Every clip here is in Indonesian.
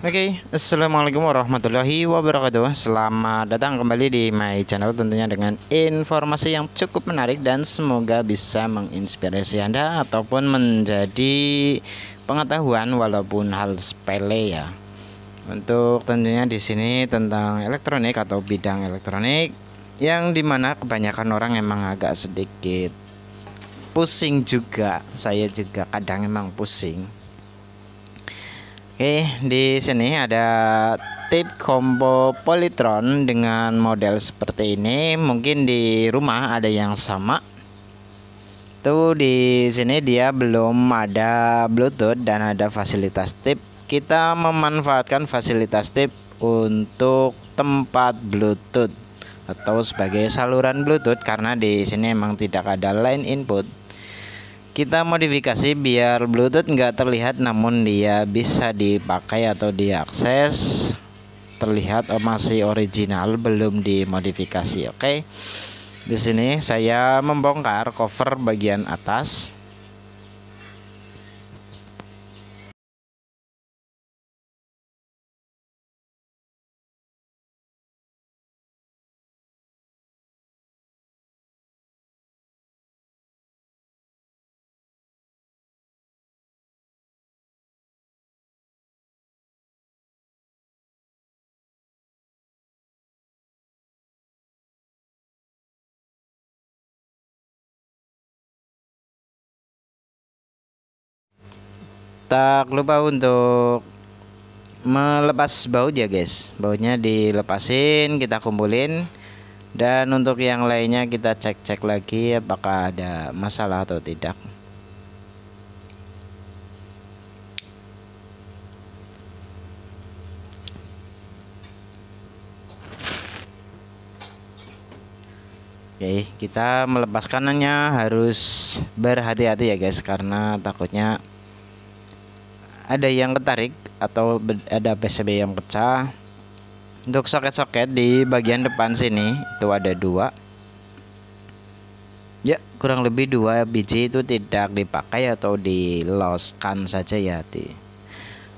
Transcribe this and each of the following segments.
Oke, assalamualaikum warahmatullahi wabarakatuh. Selamat datang kembali di my channel, tentunya dengan informasi yang cukup menarik dan semoga bisa menginspirasi Anda ataupun menjadi pengetahuan walaupun hal sepele ya. Untuk tentunya di sini tentang elektronik atau bidang elektronik yang dimana kebanyakan orang emang agak sedikit pusing juga. Saya juga kadang emang pusing. Oke, di sini ada tip combo Polytron dengan model seperti ini. Mungkin di rumah ada yang sama. Tuh di sini dia belum ada Bluetooth dan ada fasilitas tip. Kita memanfaatkan fasilitas tip untuk tempat Bluetooth atau sebagai saluran Bluetooth karena di sini emang tidak ada line input. Kita modifikasi biar Bluetooth nggak terlihat, namun dia bisa dipakai atau diakses, terlihat masih original, belum dimodifikasi. Oke, di sini saya membongkar cover bagian atas. Tak lupa untuk melepas baut ya guys, bautnya dilepasin, kita kumpulin, dan untuk yang lainnya kita cek-cek lagi apakah ada masalah atau tidak. Oke, kita melepaskannya harus berhati-hati ya guys, karena takutnya ada yang ketarik atau ada PCB yang pecah. Untuk soket-soket di bagian depan sini itu ada dua. Ya, kurang lebih 2 biji itu tidak dipakai atau diloskan saja ya.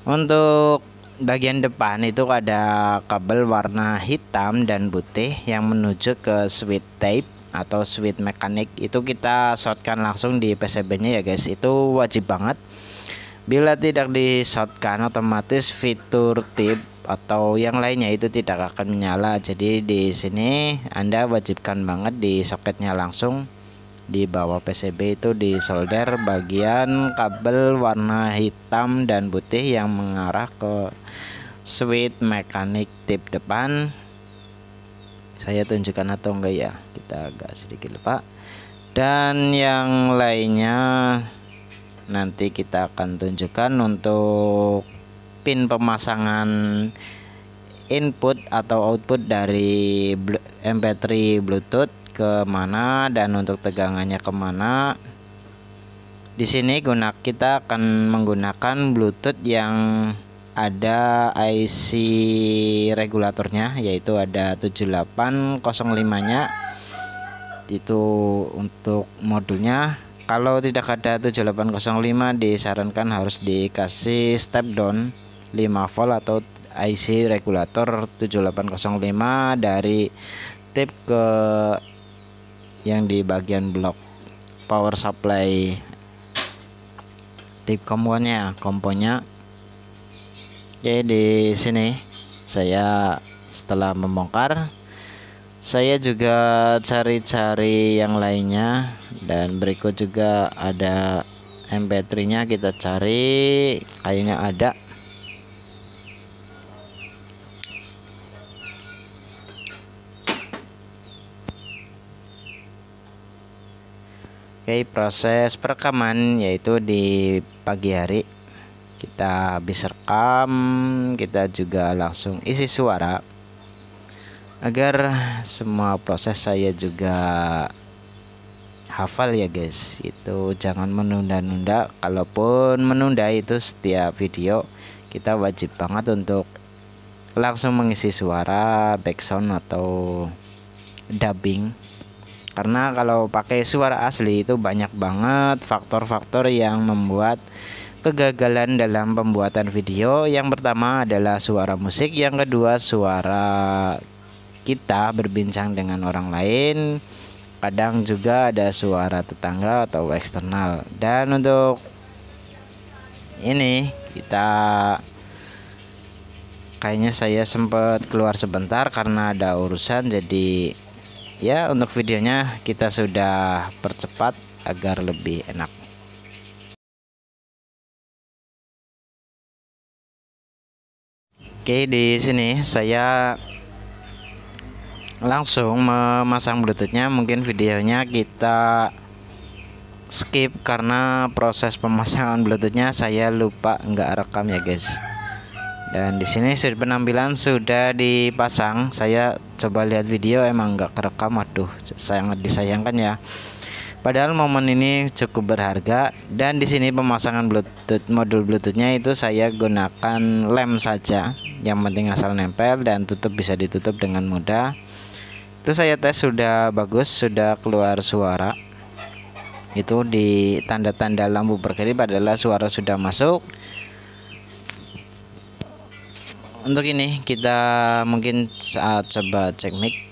Untuk bagian depan itu ada kabel warna hitam dan putih yang menuju ke switch tape atau switch mekanik. Itu kita shortkan langsung di PCB-nya ya guys. Itu wajib banget. Bila tidak di shortkan, otomatis fitur tip atau yang lainnya itu tidak akan menyala. Jadi di sini Anda wajibkan banget di soketnya langsung. Di bawah PCB itu di solder bagian kabel warna hitam dan putih yang mengarah ke switch mekanik tip depan. Saya tunjukkan atau enggak ya, kita agak sedikit lupa. Dan yang lainnya nanti kita akan tunjukkan untuk pin pemasangan input atau output dari MP3 Bluetooth kemana dan untuk tegangannya kemana. Di sini kita akan menggunakan Bluetooth yang ada IC regulatornya, yaitu ada 7805-nya. Itu untuk modulnya. Kalau tidak ada 7805, disarankan harus dikasih step down 5 volt atau IC regulator 7805 dari tip ke yang di bagian blok power supply tip komponnya. Oke, di sini saya setelah membongkar, saya juga cari-cari yang lainnya, dan berikut juga ada MP3 nya, kita cari, kayaknya ada. Oke, proses perekaman yaitu di pagi hari kita habis rekam, kita juga langsung isi suara agar semua proses saya juga hafal ya guys. Itu jangan menunda-nunda. Kalaupun menunda itu setiap video kita wajib banget untuk langsung mengisi suara background atau dubbing, karena kalau pakai suara asli itu banyak banget faktor-faktor yang membuat kegagalan dalam pembuatan video. Yang pertama adalah suara musik, yang kedua suara kita berbincang dengan orang lain, kadang juga ada suara tetangga atau eksternal. Dan untuk ini kita kayaknya saya sempat keluar sebentar karena ada urusan, jadi ya untuk videonya kita sudah percepat agar lebih enak. Oke, di sini saya langsung memasang bluetoothnya. Mungkin videonya kita skip karena proses pemasangan bluetoothnya saya lupa nggak rekam ya guys. Dan di sini penampilan sudah dipasang. Saya coba lihat video emang nggak kerekam. Aduh, sangat disayangkan ya. Padahal momen ini cukup berharga. Dan di sini pemasangan modul bluetoothnya itu saya gunakan lem saja. Yang penting asal nempel dan tutup, bisa ditutup dengan mudah. Itu saya tes sudah bagus, sudah keluar suara. Itu di tanda-tanda lampu berkedip adalah suara sudah masuk. Untuk ini kita mungkin saat coba cek mic.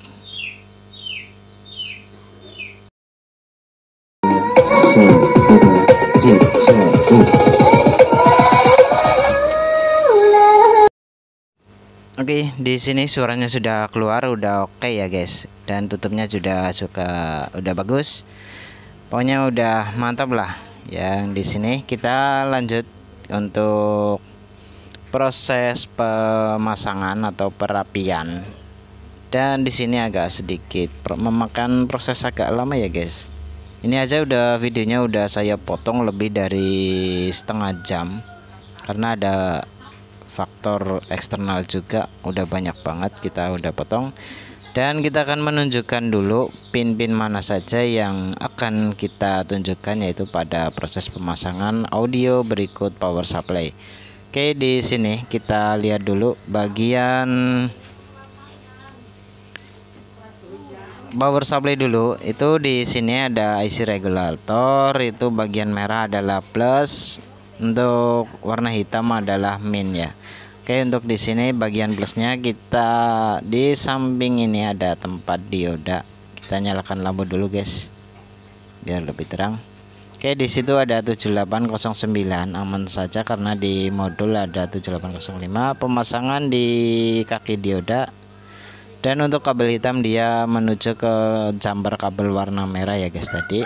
Oke, di sini suaranya sudah keluar, udah oke ya guys. Dan tutupnya udah bagus. Pokoknya udah mantap lah. Yang di sini kita lanjut untuk proses pemasangan atau perapian. Dan di sini agak sedikit memakan proses agak lama ya guys. Ini aja udah videonya udah saya potong lebih dari setengah jam karena ada faktor eksternal juga, udah banyak banget kita udah potong. Dan kita akan menunjukkan dulu pin-pin mana saja yang akan kita tunjukkan, yaitu pada proses pemasangan audio berikut power supply. Oke, di sini kita lihat dulu bagian power supply dulu. Itu di sini ada IC regulator, itu bagian merah adalah plus, untuk warna hitam adalah min ya. Oke, untuk di sini bagian plusnya kita di samping ini ada tempat dioda. Kita nyalakan lampu dulu guys, biar lebih terang. Oke, di situ ada 7809, aman saja karena di modul ada 7805. Pemasangan di kaki dioda. Dan untuk kabel hitam dia menuju ke jumper kabel warna merah ya guys tadi.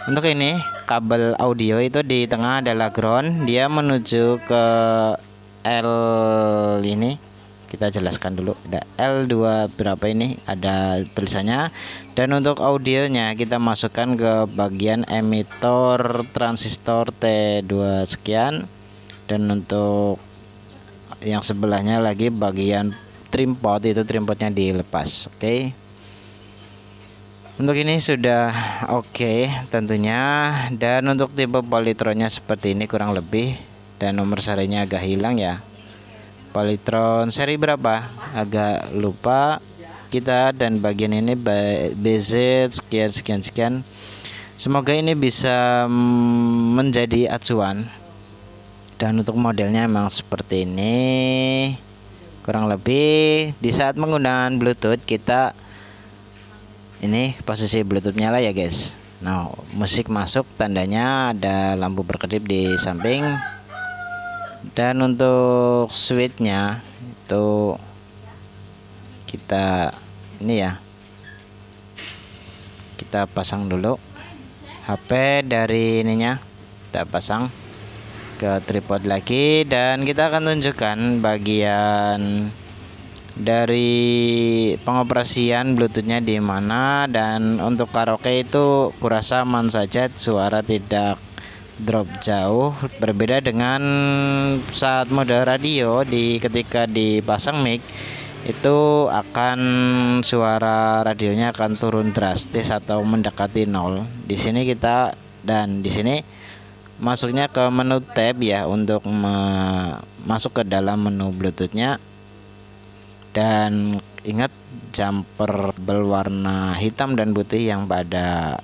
Untuk ini kabel audio itu di tengah adalah ground, dia menuju ke L ini. Kita jelaskan dulu, ada L2 berapa ini ada tulisannya. Dan untuk audionya kita masukkan ke bagian emitor transistor T2 sekian. Dan untuk yang sebelahnya lagi bagian trim pot, itu trim potnya dilepas. Oke. Untuk ini sudah oke tentunya. Dan untuk tipe polytronnya seperti ini kurang lebih. Dan nomor serinya agak hilang ya. Polytron seri berapa agak lupa kita. Dan bagian ini BZ sekian. Semoga ini bisa menjadi acuan. Dan untuk modelnya memang seperti ini kurang lebih. Di saat menggunakan Bluetooth kita ini posisi Bluetooth nyala ya guys. Nah, musik masuk, tandanya ada lampu berkedip di samping. Dan untuk switchnya itu kita ini ya, kita pasang dulu HP dari ininya, kita pasang ke tripod lagi. Dan kita akan tunjukkan bagian dari pengoperasian Bluetoothnya di mana. Dan untuk karaoke itu kurasa aman saja, suara tidak drop jauh. Berbeda dengan saat mode radio, ketika dipasang mic itu akan suara radionya akan turun drastis atau mendekati nol. Di sini kita, dan di sini masuknya ke menu tab ya untuk masuk ke dalam menu Bluetoothnya. Dan ingat jumper berwarna hitam dan putih yang pada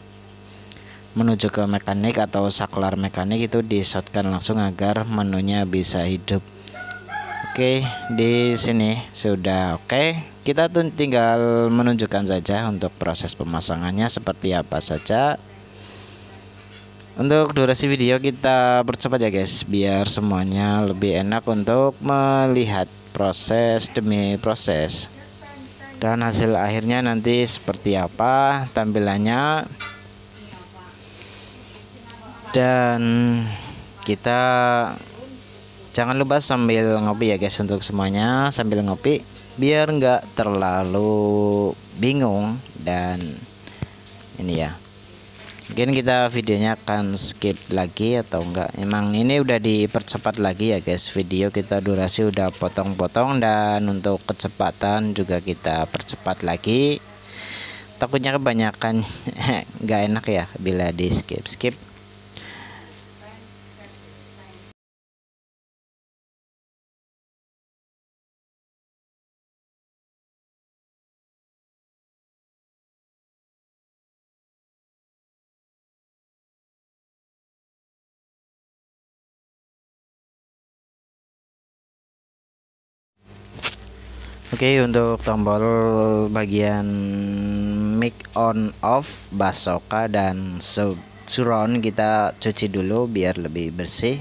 menuju ke mekanik atau saklar mekanik itu di shotgun langsung agar menunya bisa hidup. Oke, di sini sudah oke. Kita tuh tinggal menunjukkan saja untuk proses pemasangannya seperti apa saja. Untuk durasi video kita percepat ya guys, biar semuanya lebih enak untuk melihat proses demi proses. Dan hasil akhirnya nanti seperti apa tampilannya. Dan kita jangan lupa sambil ngopi ya guys, untuk semuanya sambil ngopi biar nggak terlalu bingung. Dan ini ya, mungkin kita videonya akan skip lagi atau enggak, emang ini udah dipercepat lagi ya guys, video kita durasi udah potong-potong, dan untuk kecepatan juga kita percepat lagi, takutnya kebanyakan nggak enak ya bila di skip. Oke, untuk tombol bagian mic on off, basoka dan surround kita cuci dulu biar lebih bersih,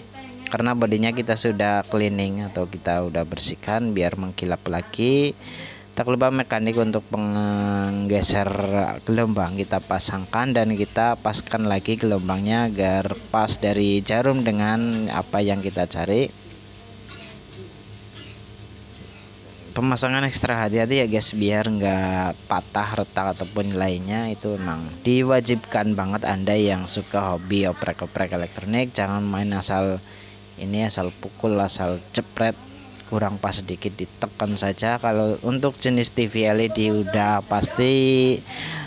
karena bodinya kita sudah cleaning atau kita udah bersihkan biar mengkilap lagi. Tak lupa mekanik untuk penggeser gelombang kita pasangkan, dan kita paskan lagi gelombangnya agar pas dari jarum dengan apa yang kita cari. Pemasangan ekstra hati-hati ya guys, biar nggak patah, retak ataupun lainnya. Itu memang diwajibkan banget Anda yang suka hobi oprek-oprek elektronik. Jangan main asal pukul, asal jepret, kurang pas sedikit ditekan saja. Kalau untuk jenis TV LED udah pasti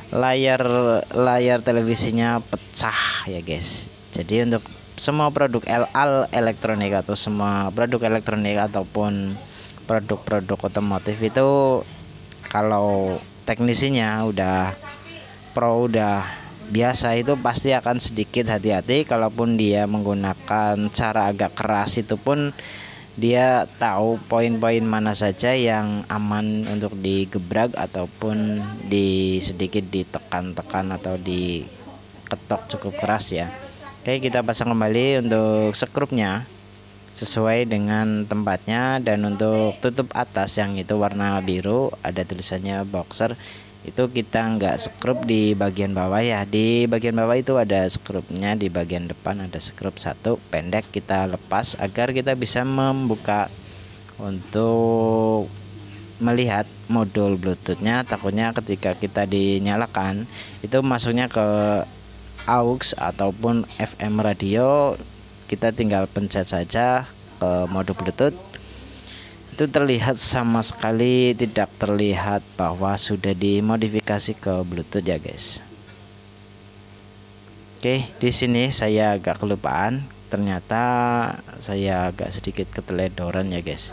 layar televisinya pecah ya guys. Jadi untuk semua produk elektronik atau semua produk elektronik ataupun produk-produk otomotif itu, kalau teknisinya udah pro, udah biasa, itu pasti akan sedikit hati-hati. Kalaupun dia menggunakan cara agak keras, itu pun dia tahu poin-poin mana saja yang aman untuk digebrak ataupun sedikit ditekan-tekan atau diketok cukup keras ya. Oke, kita pasang kembali untuk skrupnya sesuai dengan tempatnya. Dan untuk tutup atas yang itu warna biru ada tulisannya boxer, itu kita nggak skrup di bagian bawah ya. Di bagian bawah itu ada skrupnya, di bagian depan ada skrup satu pendek, kita lepas agar kita bisa membuka untuk melihat modul bluetoothnya. Takutnya ketika kita dinyalakan itu masuknya ke aux ataupun FM radio, kita tinggal pencet saja ke mode Bluetooth, itu terlihat sama sekali tidak terlihat bahwa sudah dimodifikasi ke Bluetooth ya guys. Oke, di sini saya agak kelupaan, ternyata saya agak sedikit keteledoran ya guys.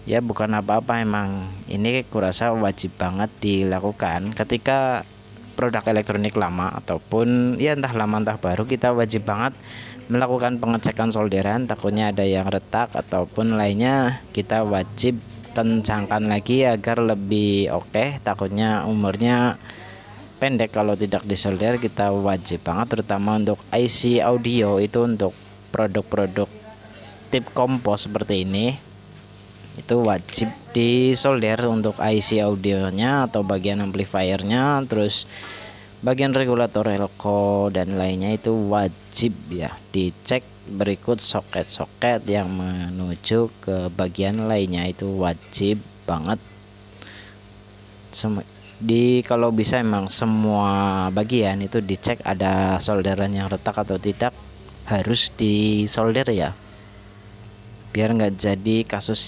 Ya bukan apa-apa, emang ini kurasa wajib banget dilakukan ketika produk elektronik lama ataupun ya entah lama entah baru, kita wajib banget melakukan pengecekan solderan. Takutnya ada yang retak ataupun lainnya, kita wajib kencangkan lagi agar lebih oke. Takutnya umurnya pendek kalau tidak disolder. Kita wajib banget, terutama untuk IC audio, itu untuk produk-produk tip kompo seperti ini, itu wajib disolder untuk IC audionya atau bagian amplifiernya, terus bagian regulator elko dan lainnya itu wajib ya dicek. Berikut soket-soket yang menuju ke bagian lainnya itu wajib banget. Kalau bisa emang semua bagian itu dicek ada solderan yang retak atau tidak, harus disolder ya, biar nggak jadi kasus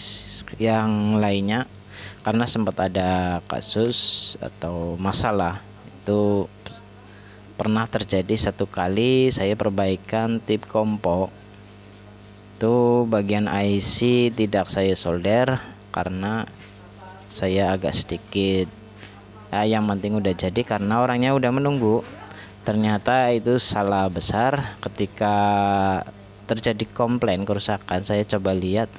yang lainnya. Karena sempat ada kasus atau masalah itu pernah terjadi satu kali, saya perbaikan tip kompo itu bagian IC tidak saya solder karena saya agak sedikit yang penting udah jadi, karena orangnya udah menunggu Ternyata itu salah besar. Ketika terjadi komplain kerusakan, saya coba lihat,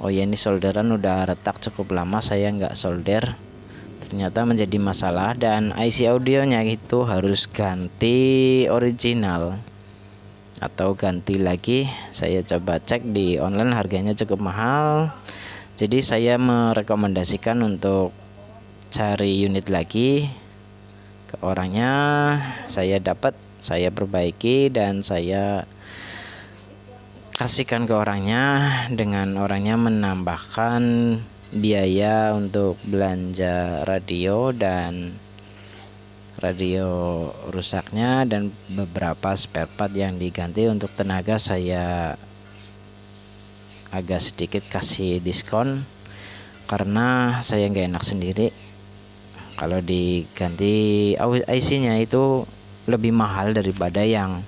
oh ya ini solderan udah retak cukup lama, saya nggak solder. Ternyata menjadi masalah dan IC audionya itu harus ganti original atau ganti lagi. Saya coba cek di online, harganya cukup mahal. Jadi saya merekomendasikan untuk cari unit lagi ke orangnya. Saya dapat, saya perbaiki dan saya kasihkan ke orangnya, dengan orangnya menambahkan biaya untuk belanja radio dan radio rusaknya dan beberapa spare part yang diganti. Untuk tenaga saya agak sedikit kasih diskon karena saya nggak enak sendiri. Kalau diganti IC-nya itu lebih mahal daripada yang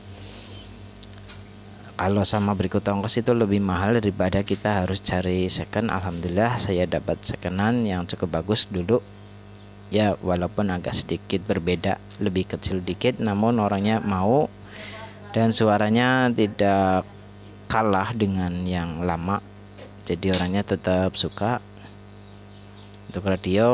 kalau sama berikut ongkos itu lebih mahal daripada kita harus cari second. Alhamdulillah saya dapat secondan yang cukup bagus dulu ya, walaupun agak sedikit berbeda, lebih kecil dikit, namun orangnya mau dan suaranya tidak kalah dengan yang lama, jadi orangnya tetap suka. Untuk radio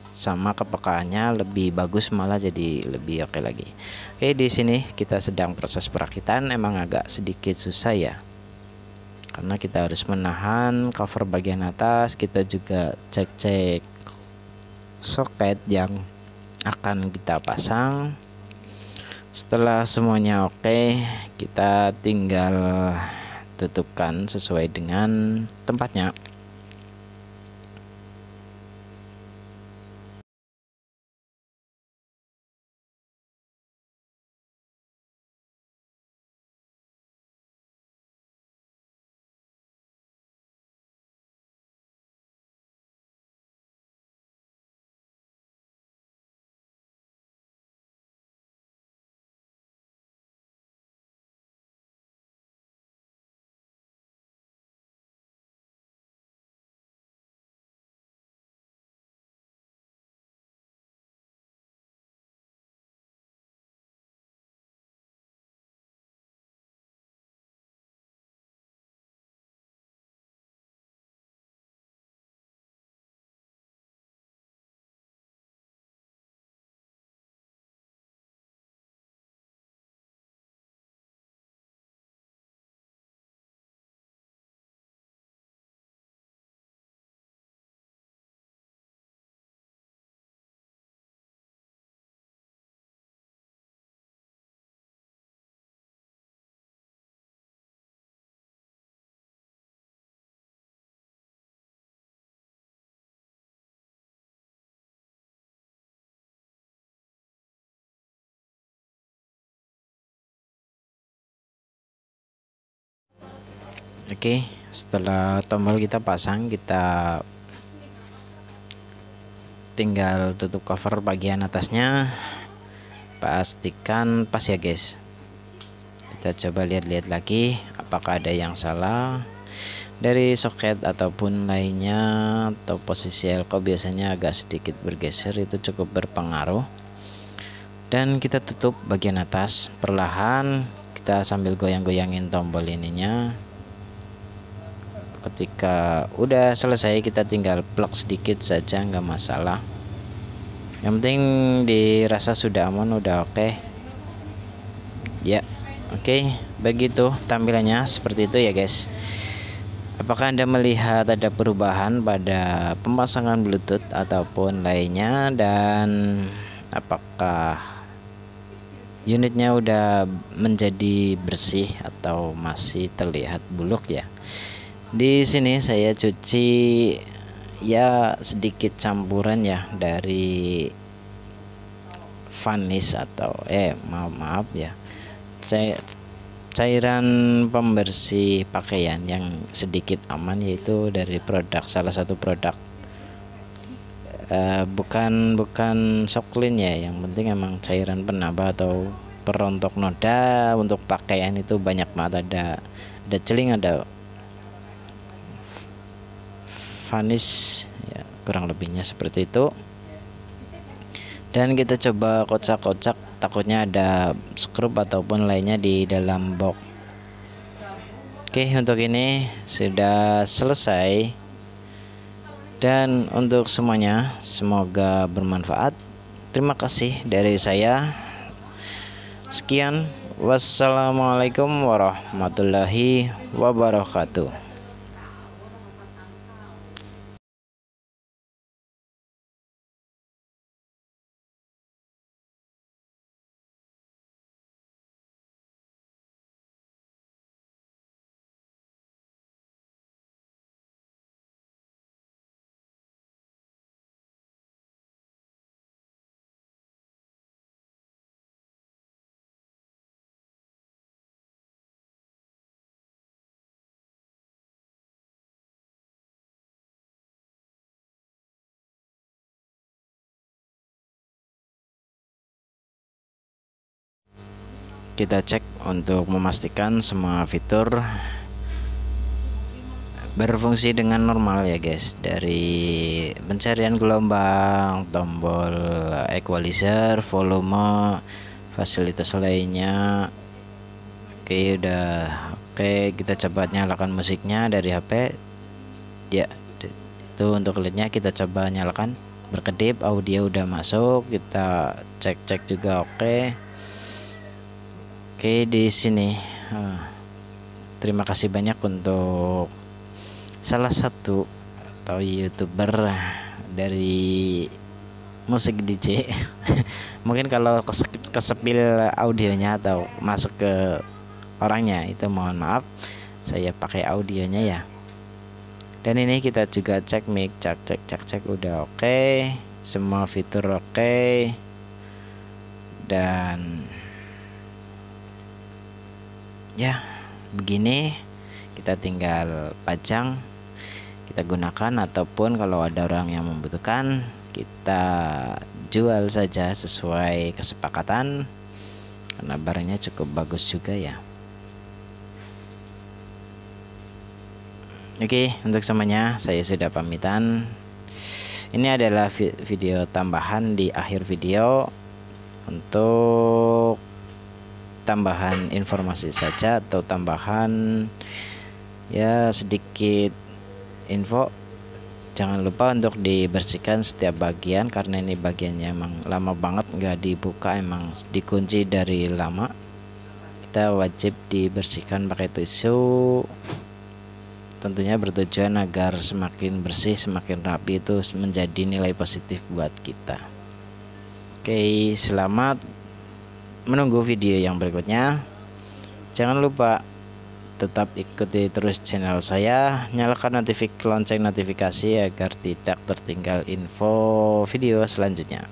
sama kepekaannya lebih bagus, malah jadi lebih oke lagi. Oke, di sini kita sedang proses perakitan, emang agak sedikit susah ya, karena kita harus menahan cover bagian atas. Kita juga cek-cek soket yang akan kita pasang. Setelah semuanya oke, kita tinggal tutupkan sesuai dengan tempatnya. Oke, setelah tombol kita pasang, kita tinggal tutup cover bagian atasnya. Pastikan pas ya guys. Kita coba lihat-lihat lagi apakah ada yang salah dari soket ataupun lainnya, atau posisi elko biasanya agak sedikit bergeser, itu cukup berpengaruh. Dan kita tutup bagian atas perlahan, kita sambil goyang-goyangin tombol ininya. Ketika udah selesai, kita tinggal plug sedikit saja, nggak masalah. Yang penting dirasa sudah aman, udah oke. Ya, oke, begitu tampilannya seperti itu ya guys. Apakah Anda melihat ada perubahan pada pemasangan Bluetooth ataupun lainnya, dan apakah unitnya udah menjadi bersih atau masih terlihat buluk ya? Di sini saya cuci ya sedikit campuran ya dari Vanis atau maaf ya, cairan pembersih pakaian yang sedikit aman, yaitu dari salah satu produk bukan Soklin ya, yang penting emang cairan penambah atau perontok noda untuk pakaian itu banyak banget, ada celing, ada Vanis ya, kurang lebihnya seperti itu. Dan kita coba kocak-kocak takutnya ada skrup ataupun lainnya di dalam box. Oke, untuk ini sudah selesai, dan untuk semuanya semoga bermanfaat. Terima kasih dari saya. Sekian, wassalamualaikum warahmatullahi wabarakatuh. Kita cek untuk memastikan semua fitur berfungsi dengan normal ya guys, dari pencarian gelombang, tombol equalizer, volume, fasilitas lainnya. Oke, udah oke. Kita coba nyalakan musiknya dari HP ya. Itu untuk LED-nya kita coba nyalakan berkedip, audio udah masuk. Kita cek juga. Oke, di sini terima kasih banyak untuk salah satu atau YouTuber dari musik DJ. Mungkin kalau kesepil audionya atau masuk ke orangnya itu mohon maaf, saya pakai audionya ya. Dan ini kita juga cek mic, cek udah oke, semua fitur oke. Dan ya begini, kita tinggal pajang, kita gunakan, ataupun kalau ada orang yang membutuhkan kita jual saja sesuai kesepakatan, karena barangnya cukup bagus juga ya. Oke, untuk semuanya saya sudah pamitan. Ini adalah video tambahan di akhir video untuk tambahan informasi saja, atau tambahan ya sedikit info. Jangan lupa untuk dibersihkan setiap bagian, karena ini bagiannya emang lama banget nggak dibuka, emang dikunci dari lama. Kita wajib dibersihkan pakai tisu, tentunya bertujuan agar semakin bersih, semakin rapi, itu menjadi nilai positif buat kita. Oke, selamat menunggu video yang berikutnya. Jangan lupa tetap ikuti terus channel saya, nyalakan lonceng notifikasi agar tidak tertinggal info video selanjutnya.